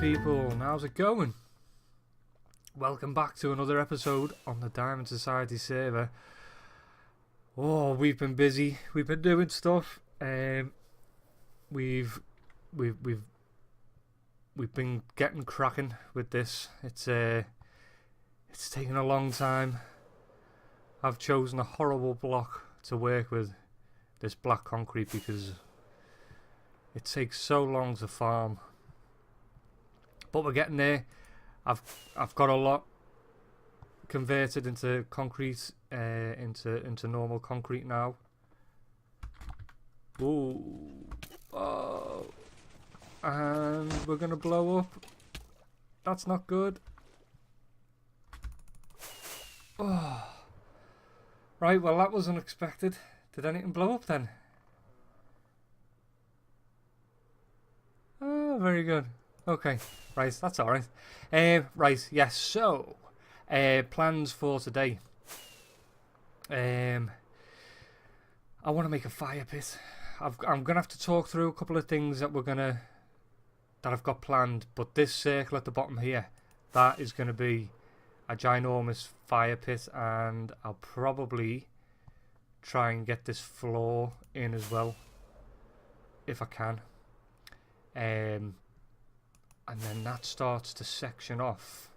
people, how's it going? Welcome back to another episode on the Diamond Society server. Oh, we've been busy. We've been doing stuff. We've been getting cracking with this. It's taken a long time. I've chosen a horrible block to work with, this black concrete, because it takes so long to farm. But we're getting there. I've got a lot converted into concrete, into normal concrete now. Ooh, oh, and we're gonna blow up. That's not good. Oh, right. Well, that was unexpected. Did anything blow up then? Oh, very good. Okay, right, that's alright. Right, yes, so, plans for today. I want to make a fire pit. I'm going to have to talk through a couple of things that I've got planned, but this circle at the bottom here, that is going to be a ginormous fire pit, and I'll probably try and get this floor in as well, if I can. And then that starts to section off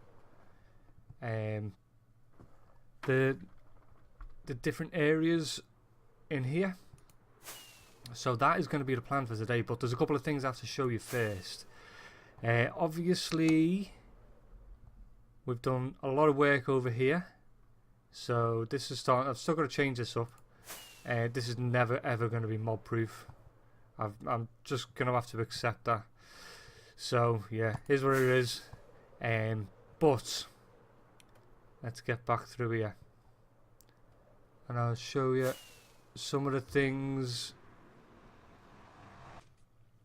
the different areas in here. So that is going to be the plan for today, but there's a couple of things I have to show you first. Obviously, we've done a lot of work over here, so this is starting. I've still got to change this up. This is never ever going to be mob proof. I'm just going to have to accept that. So yeah, here's what it is. But let's get back through here, and I'll show you some of the things.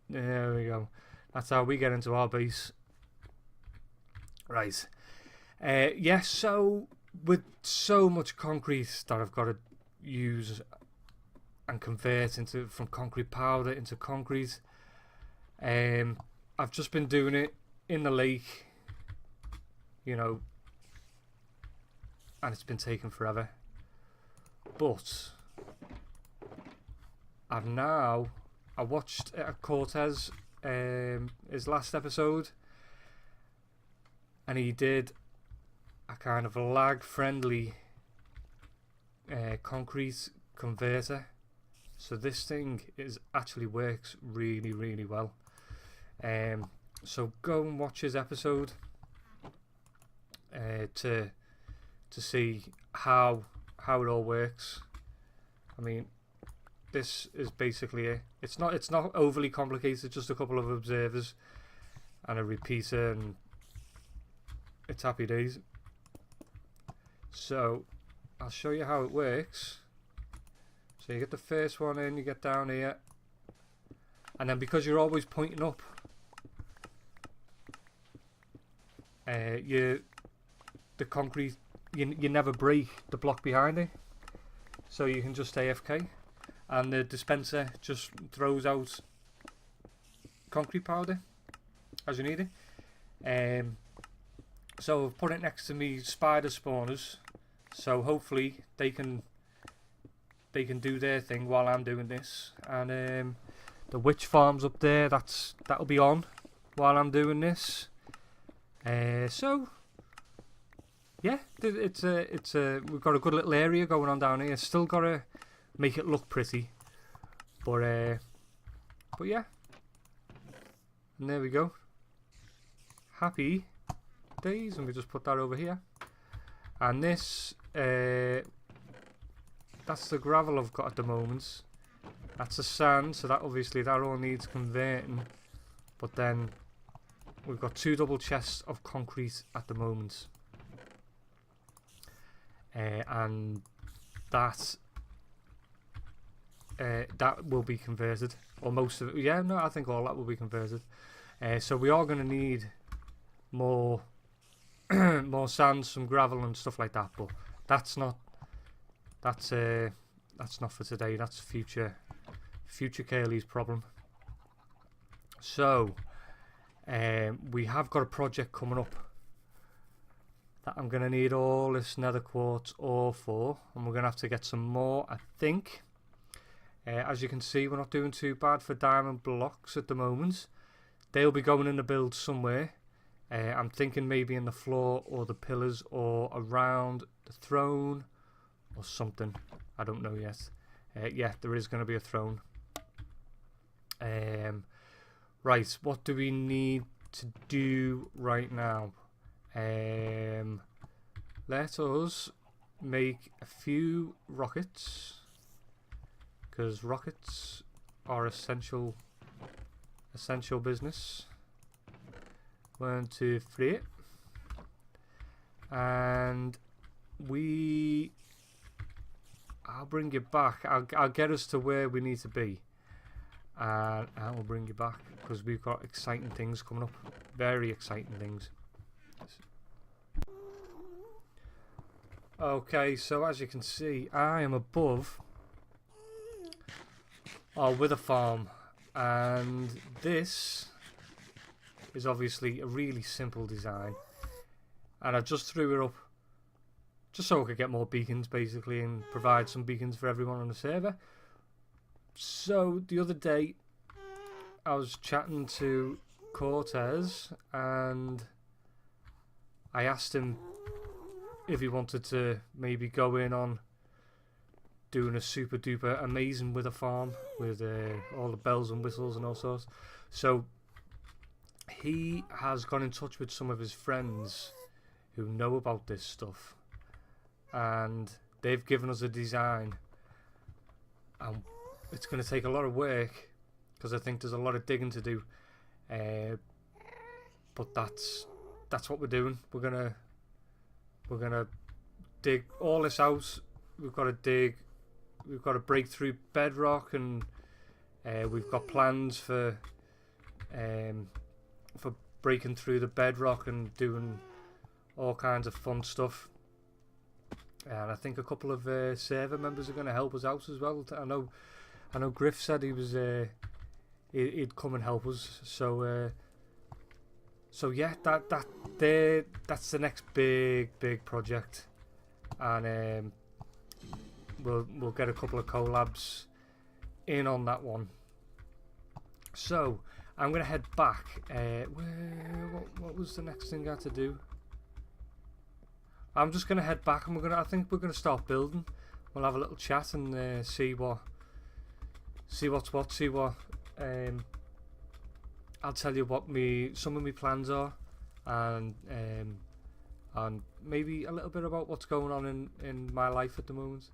There we go. That's how we get into our base. Right. Yeah, so with so much concrete that I've got to use and convert from concrete powder into concrete, I've just been doing it in the lake, you know, and it's been taking forever. But I watched Cortez, his last episode, and he did a kind of lag-friendly concrete converter. So this thing actually works really, really well. So go and watch his episode to see how it all works. I mean, this is basically it. It's not overly complicated. Just a couple of observers and a repeater, and it's happy days. So I'll show you how it works. So you get the first one in, you get down here, and then because you're always pointing up, the concrete, you never break the block behind it, so you can just AFK, and the dispenser just throws out concrete powder as you need it. So I've put it next to me spider spawners, so hopefully they can do their thing while I'm doing this. And the witch farm's up there, that'll be on while I'm doing this. So yeah, it's we've got a good little area going on down here. Still got to make it look pretty, but yeah. And there we go. Happy days. And we just put that over here. And this, that's the gravel I've got at the moment. That's the sand, so that all needs converting. But then we've got 2 double chests of concrete at the moment, and that will be converted, or most of it. Yeah, no, I think all that will be converted. So we are going to need more more sand, some gravel and stuff like that. But that's not for today. That's future Curly's problem. So We have got a project coming up that I'm going to need all this nether quartz ore for, and we're going to have to get some more, I think. As you can see, we're not doing too bad for diamond blocks at the moment. They'll be going in the build somewhere. I'm thinking maybe in the floor or the pillars or around the throne or something. I don't know yet. Yeah, there is going to be a throne. Right, what do we need to do right now? Let us make a few rockets, because rockets are essential business. 1, 2, 3, and I'll bring you back. I'll get us to where we need to be, and I will bring you back because we've got exciting things coming up. Very exciting things. Okay, so as you can see, I am above our wither farm, and this is obviously a really simple design, and I just threw it up just so I could get more beacons basically and provide some beacons for everyone on the server. So the other day I was chatting to Cortez and I asked him if he wanted to maybe go in on doing a super duper amazing wither farm with all the bells and whistles and all sorts. So he has gone in touch with some of his friends who know about this stuff, and they've given us a design, and it's going to take a lot of work because I think there's a lot of digging to do, but that's what we're doing. We're gonna dig all this out. We've got to dig, we've got to break through bedrock, and we've got plans for breaking through the bedrock and doing all kinds of fun stuff. And I think a couple of server members are going to help us out as well. I know Griff said he was he'd come and help us. So yeah, that's the next big project, and we'll get a couple of collabs in on that one. So I'm gonna head back. What was the next thing I had to do? I'm just gonna head back, and I think we're gonna start building. We'll have a little chat and see what's what. See what. I'll tell you what some of my plans are, and maybe a little bit about what's going on in my life at the moment.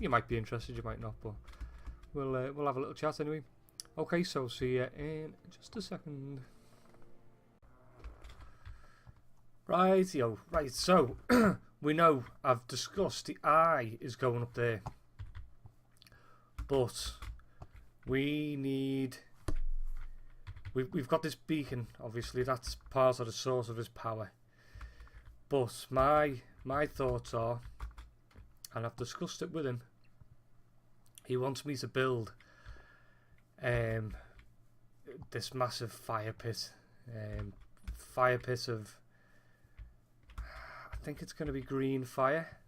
You might be interested, you might not, but we'll have a little chat anyway. Okay, so see you in just a second. Right, so we know I've discussed the eye is going up there, but we've got this beacon, obviously that's part of the source of his power, but my thoughts are, and I've discussed it with him, he wants me to build this massive fire pit of, I think it's going to be green fire.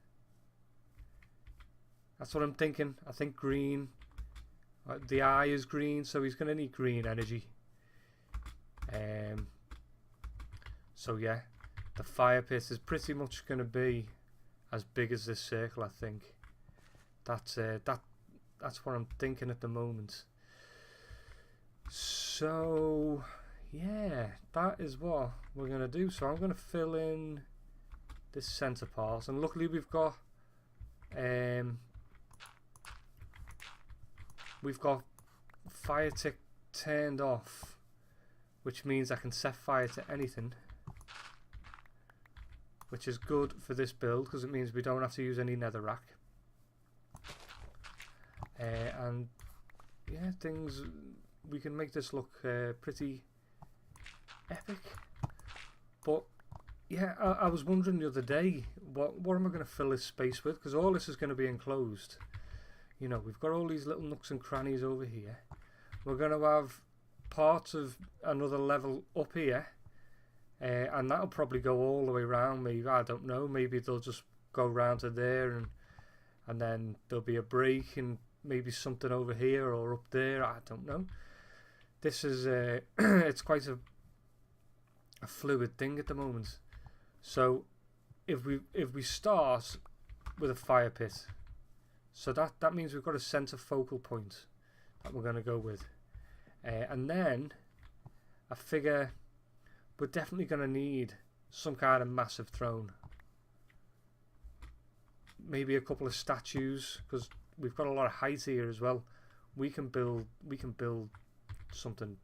That's what I'm thinking. I think green, the eye is green, so he's going to need green energy. So yeah, the fire pit is pretty much going to be as big as this circle, I think. That's what I'm thinking at the moment. So yeah, that is what we're going to do. So I'm going to fill in this center part, and luckily we've got fire tick turned off, which means I can set fire to anything, which is good for this build because it means we don't have to use any netherrack. And yeah, we can make this look pretty epic. But yeah, I was wondering the other day, what am I going to fill this space with? Because all this is going to be enclosed. You know, we've got all these little nooks and crannies over here. We're going to have part of another level up here, and that'll probably go all the way around. Maybe, I don't know, maybe they'll just go round to there, and then there'll be a break and maybe something over here or up there. I don't know. This is it's quite a fluid thing at the moment. So if we start with a fire pit, so that means we've got a centre focal point that we're going to go with, and then I figure we're definitely going to need some kind of massive throne, maybe a couple of statues, because we've got a lot of height here as well. We can build something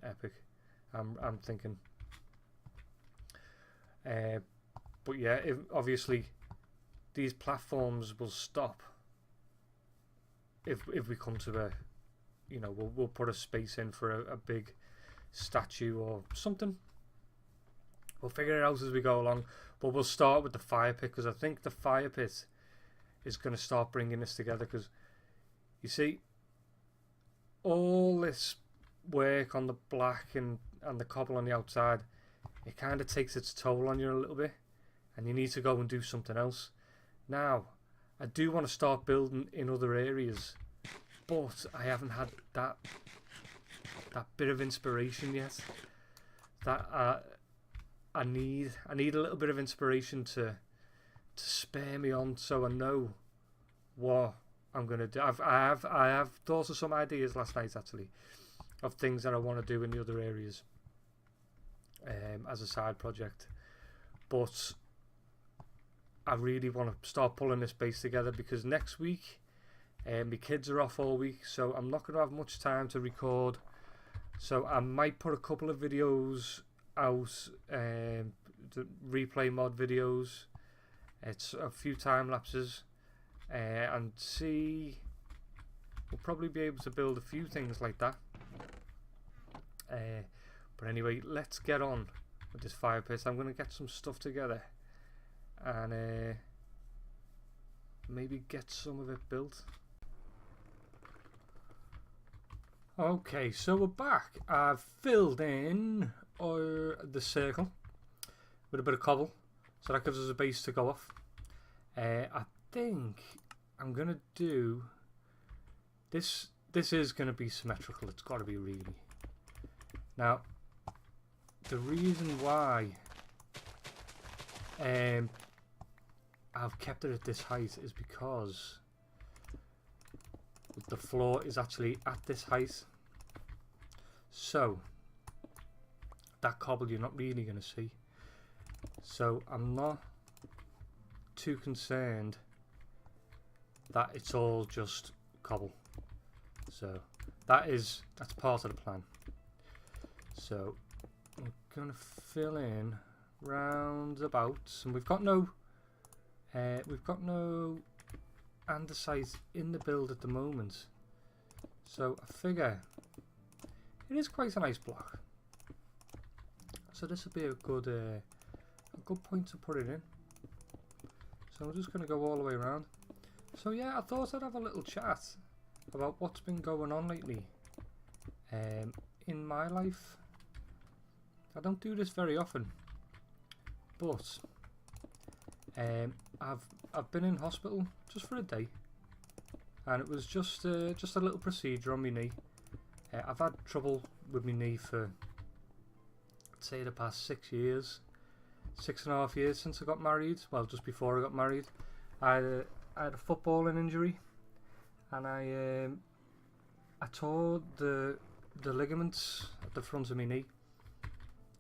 epic. I'm thinking. But yeah, obviously these platforms will stop if we come to a, you know, we'll put a space in for a big statue or something. We'll figure it out as we go along, but we'll start with the fire pit, because I think the fire pit is going to start bringing this together. Because you see, all this work on the black and the cobble on the outside, it kind of takes its toll on you a little bit, and you need to go and do something else. Now, I do want to start building in other areas, but I haven't had that bit of inspiration yet. That I need a little bit of inspiration to spare me on, so I know what I'm gonna do. I have thought of some ideas last night, actually, of things that I want to do in the other areas, as a side project. But I really want to start pulling this base together, because next week my kids are off all week, so I'm not going to have much time to record. So I might put a couple of videos out, the replay mod videos. It's a few time lapses, and see, we'll probably be able to build a few things like that. But anyway, let's get on with this fire pit. I'm going to get some stuff together and maybe get some of it built. Okay, so we're back. I've filled in the circle with a bit of cobble, so that gives us a base to go off. I think I'm going to do this. This is going to be symmetrical. It's got to be, really. Now, the reason why I've kept it at this height is because the floor is actually at this height. So, that cobble you're not really going to see. So, I'm not too concerned that it's all just cobble. So, that's part of the plan. So we're going to fill in roundabouts, and we've got no andesite in the build at the moment. So I figure it is quite a nice block. So this would be a good point to put it in. So I'm just going to go all the way around. So yeah, I thought I'd have a little chat about what's been going on lately in my life. I don't do this very often, but I've been in hospital just for a day, and it was just a little procedure on my knee. I've had trouble with my knee for, I'd say, the past 6 years, 6.5 years since I got married. Well, just before I got married, I had a footballing injury, and I tore the ligaments at the front of my knee.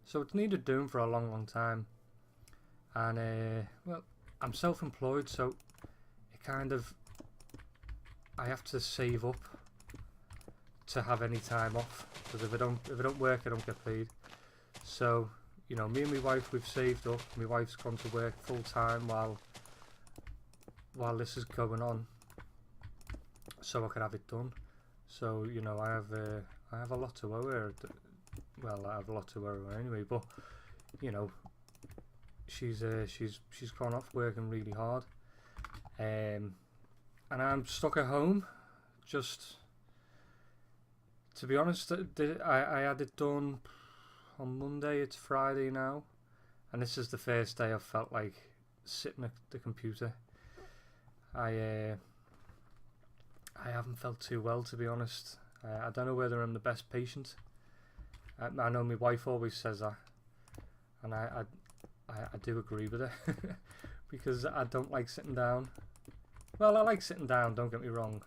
So it's needed doing for a long time, and well, I'm self-employed, so it kind of, I have to save up to have any time off, because if I don't work, I don't get paid. So, you know, me and my wife, we've saved up. My wife's gone to work full time while this is going on, so I can have it done. So, you know, I have a lot to owe her. Well, I have a lot to worry about anyway, but you know, she's gone off working really hard, and I'm stuck at home, just To be honest, I had it done on Monday. It's Friday now, and this is the first day I've felt like sitting at the computer. I haven't felt too well, to be honest. I don't know whether I'm the best patient. I know my wife always says that, and I do agree with her because I don't like sitting down. Well, I like sitting down, don't get me wrong,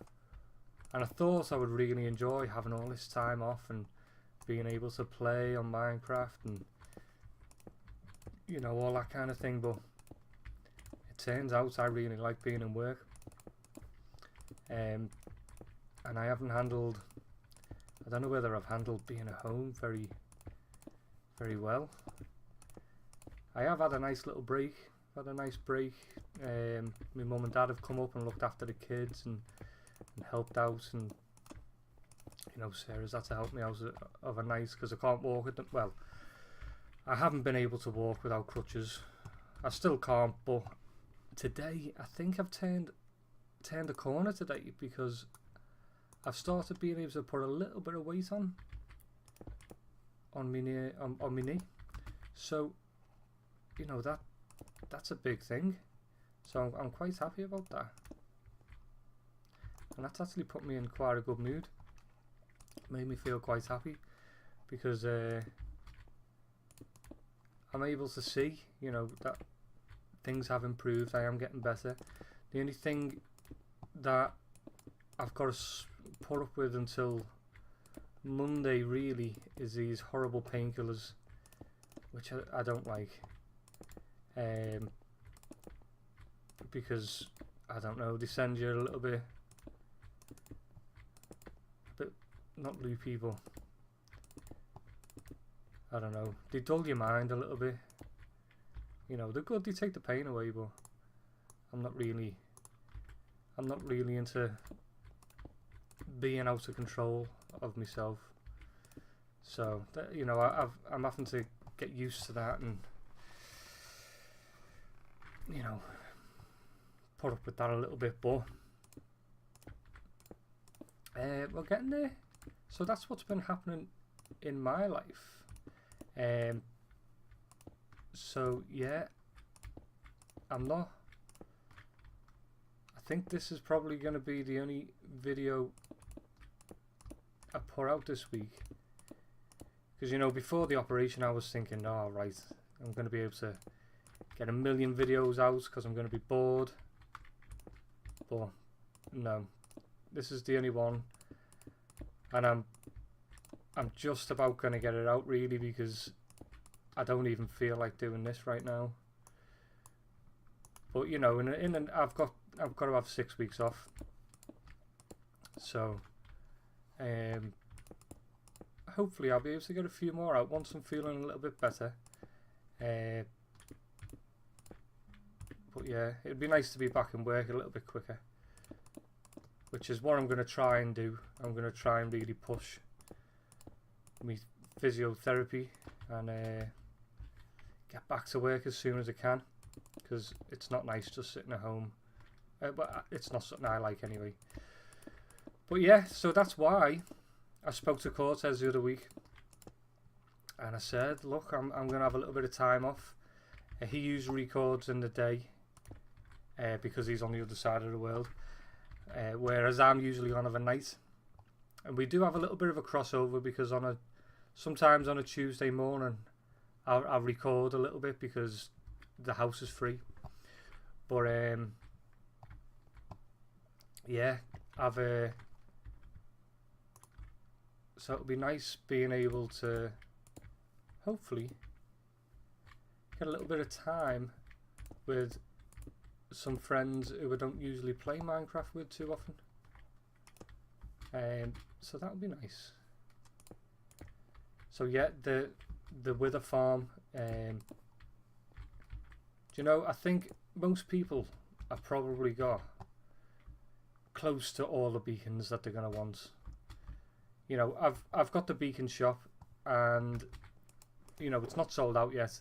and I thought I would really enjoy having all this time off and being able to play on Minecraft and, you know, all that kind of thing, but it turns out I really like being in work. And I haven't handled, I don't know whether I've handled being at home very well. I have had a nice little break, my mum and dad have come up and looked after the kids and helped out, and you know, Sarah's had to help me out overnight because I can't walk at them. Well, I haven't been able to walk without crutches. I still can't, but today I think I've turned a corner today because I've started being able to put a little bit of weight on my knee. So, you know, that's a big thing. So I'm quite happy about that. And that's actually put me in quite a good mood. Made me feel quite happy because I'm able to see, you know, that things have improved. I am getting better. The only thing that I've got to put up with until Monday really is these horrible painkillers, which I don't like, because I don't know, they send you a bit not loopy, but I don't know, they dull your mind a little bit. You know, they're good, they take the pain away, but I'm not really into being out of control of myself. So that, you know, I'm having to get used to that and, you know, put up with that a little bit, but we're getting there. So that's what's been happening in my life. So yeah, I think this is probably going to be the only video I put out this week, because, you know, before the operation I was thinking, oh right, I'm going to be able to get a million videos out because I'm going to be bored, but no, this is the only one, and I'm just about going to get it out really, because I don't even feel like doing this right now. But you know, I've got to have 6 weeks off, so hopefully I'll be able to get a few more out once I'm feeling a little bit better. But yeah, it'd be nice to be back in work a little bit quicker, which is what I'm going to try and do. I'm going to try and really push my physiotherapy and get back to work as soon as I can, because it's not nice just sitting at home. But it's not something I like anyway. But yeah, so that's why I spoke to Cortez the other week, and I said, look, I'm going to have a little bit of time off. He usually records in the day because he's on the other side of the world, whereas I'm usually on of a night. And we do have a little bit of a crossover, because sometimes on a Tuesday morning I'll record a little bit because the house is free. But yeah, so it'll be nice being able to hopefully get a little bit of time with some friends who I don't usually play Minecraft with too often. So that would be nice. So yeah, the Wither farm. Do you know, I think most people have probably got close to all the beacons that they're gonna want. You know, I've got the beacon shop, and you know, it's not sold out yet,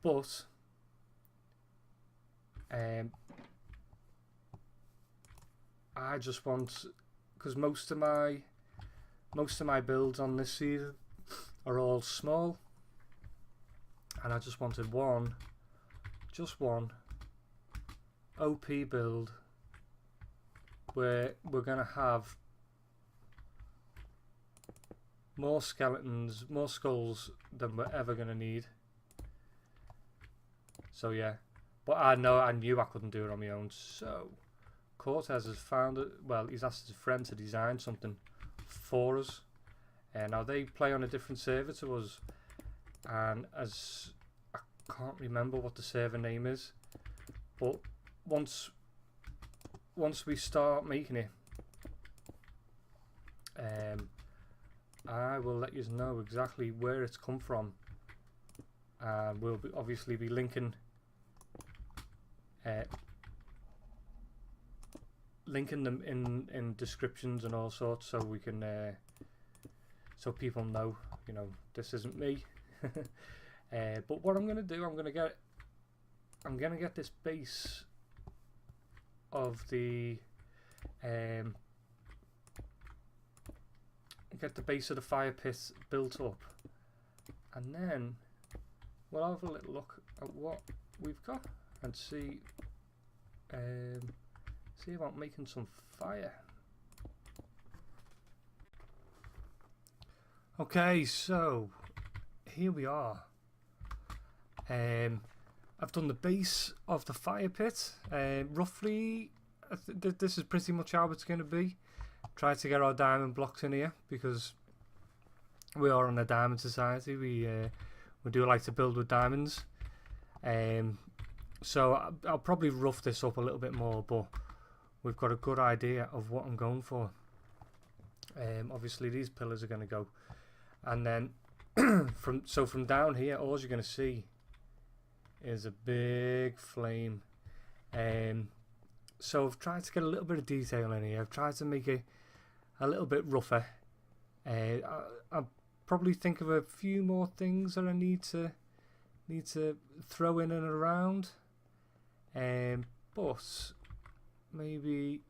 but I just want, because most of my most of my builds on this season are all small, and I just wanted just one OP build where we're going to have more skeletons, more skulls than we're ever going to need. So yeah, but I knew I couldn't do it on my own, so Cortez has found it. Well, he's asked his friend to design something for us, and now they play on a different server to us, and as I can't remember what the server name is, but once we start making it, I will let you know exactly where it's come from, and we'll obviously be linking them in descriptions and all sorts, so we can so people know, you know, this isn't me. But what I'm gonna do, I'm gonna get this base of the get the base of the fire pit built up, and then we'll have a little look at what we've got and see about making some fire. Okay, so here we are. I've done the base of the fire pit. Roughly, this is pretty much how it's going to be. Try to get our diamond blocks in here because we are on a diamond society. We do like to build with diamonds. So I'll probably rough this up a little bit more, but we've got a good idea of what I'm going for. Obviously these pillars are going to go, and then from down here, all you're going to see is a big flame. So I've tried to get a little bit of detail in here. I've tried to make it a little bit rougher. I'll probably think of a few more things that I need to throw in and around. But maybe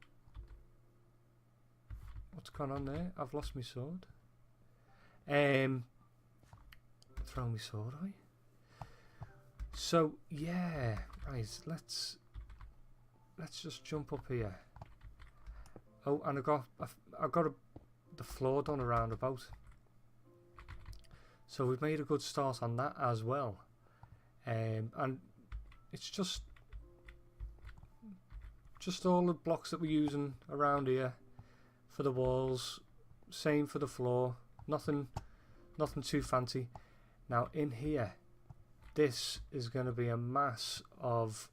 what's gone on there? I've lost my sword. Throw my sword away. So yeah, right. Let's just jump up here. Oh, and I got the floor done around about. So we've made a good start on that as well. And it's just all the blocks that we're using around here for the walls. Same for the floor. Nothing too fancy. Now in here, this is going to be a mass of.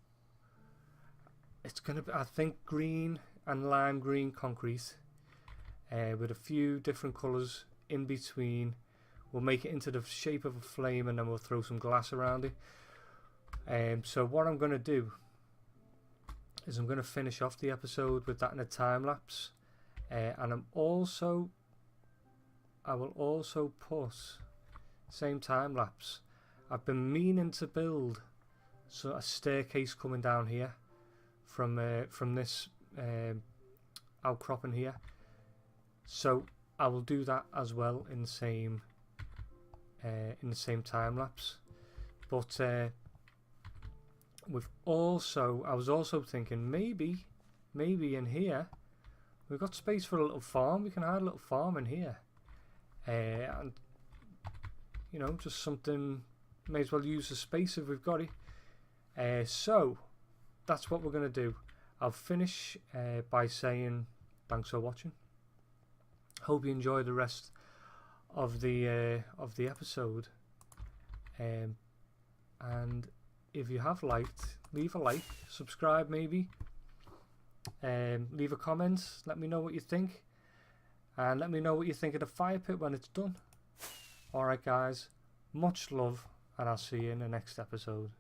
It's going to be, I think, green and lime green concrete, with a few different colours in between. We'll make it into the shape of a flame, and then we'll throw some glass around it. So what I'm going to do is I'm going to finish off the episode with that in a time lapse, and I will also put same time lapse. I've been meaning to build a staircase coming down here from this outcropping here, so I will do that as well in the same time lapse. But I was also thinking maybe in here we've got space for a little farm. We can add a little farm in here, and you know, just something. May as well use the space if we've got it. So that's what we're going to do. I'll finish by saying thanks for watching. Hope you enjoy the rest of the episode. And if you have liked, leave a like, subscribe maybe, leave a comment. Let me know what you think, and let me know what you think of the fire pit when it's done. Alright guys, much love, and I'll see you in the next episode.